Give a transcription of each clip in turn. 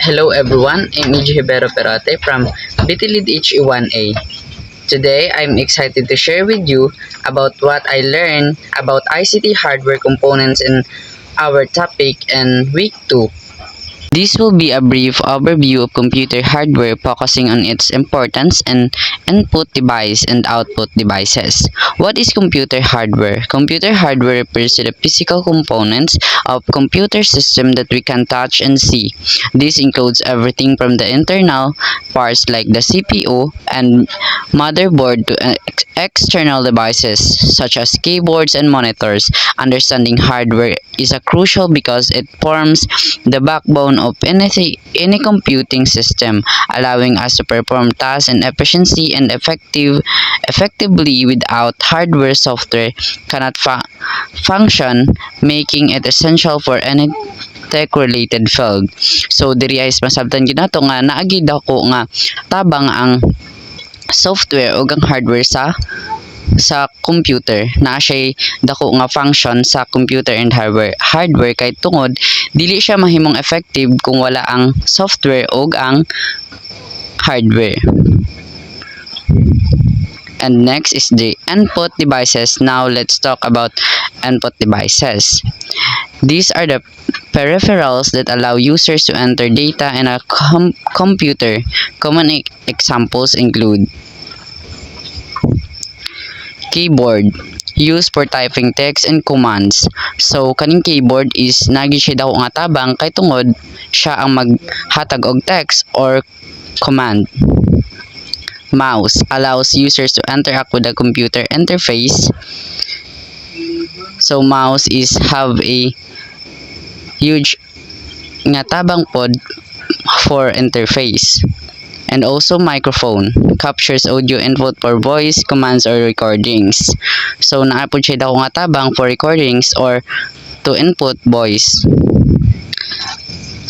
Hello everyone. I'm EJ Hibero Perate from BTLead HE1A. Today, I'm excited to share with you about what I learned about ICT hardware components in our topic in week 2. This will be a brief overview of computer hardware focusing on its importance in input device and output devices. What is computer hardware? Computer hardware refers to the physical components of computer system that we can touch and see. This includes everything from the internal parts like the CPU and motherboard to external devices such as keyboards and monitors. Understanding hardware is crucial because it forms the backbone of any computing system, allowing us to perform tasks and efficiency and effectively without hardware. Software cannot function, making it essential for any tech-related field. So diri ay masabtan gyud nato nga naagi dako nga tabang ang software ug ang hardware sa computer. Naa siya dako nga function sa computer and hardware kay tungod dili siya mahimong effective kung wala ang software ug ang hardware. And next is the input devices. Now let's talk about input devices. These are the peripherals that allow users to enter data in a computer. Common examples include keyboard, used for typing text and commands. So kaning keyboard is nagi siya daw nga tabang kay tungod siya ang maghatag og text or command. Mouse allows users to interact with the computer interface. So mouse is have a huge nga tabang pod for interface. And also microphone captures audio input for voice commands or recordings. So naapod siya daw nga tabang for recordings or to input voice.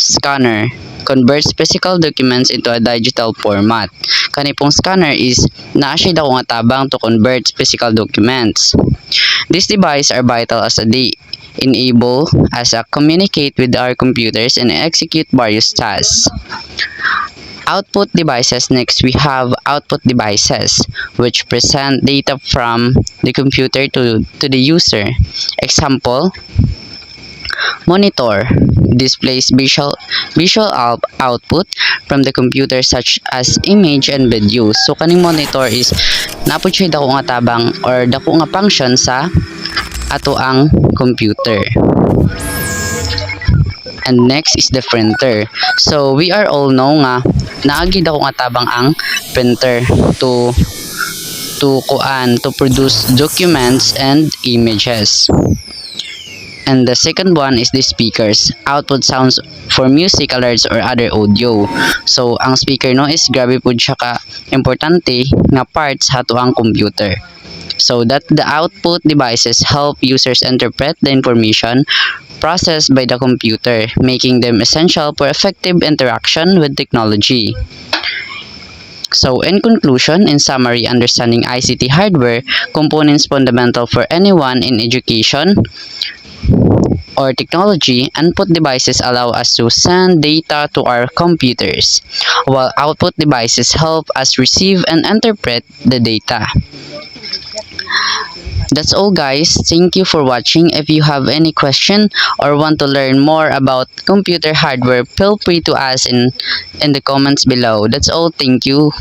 Scanner converts physical documents into a digital format. Kani pong scanner is naa siya daw nga tabang to convert physical documents. These devices are vital as they enable us to communicate with our computers and execute various tasks. Output devices. Next, we have output devices, which present data from the computer to the user. Example, monitor displays visual output from the computer such as image and video. So kaning monitor is napod siya dako nga tabang or dako nga function sa ato ang computer. And next is the printer. So we are all know nga naagi daw nga tabang ang printer to produce documents and images. And the second one is the speakers. Output sounds for music, alerts, or other audio. So ang speaker no is grabe pud siya ka importante nga part sa ato ang computer. So that the output devices help users interpret the information processed by the computer, making them essential for effective interaction with technology. So in conclusion, in summary, understanding ICT hardware components fundamental for anyone in education or technology. Input devices allow us to send data to our computers, while output devices help us receive and interpret the data. That's all guys. Thank you for watching. If you have any question or want to learn more about computer hardware, feel free to ask in the comments below. That's all. Thank you.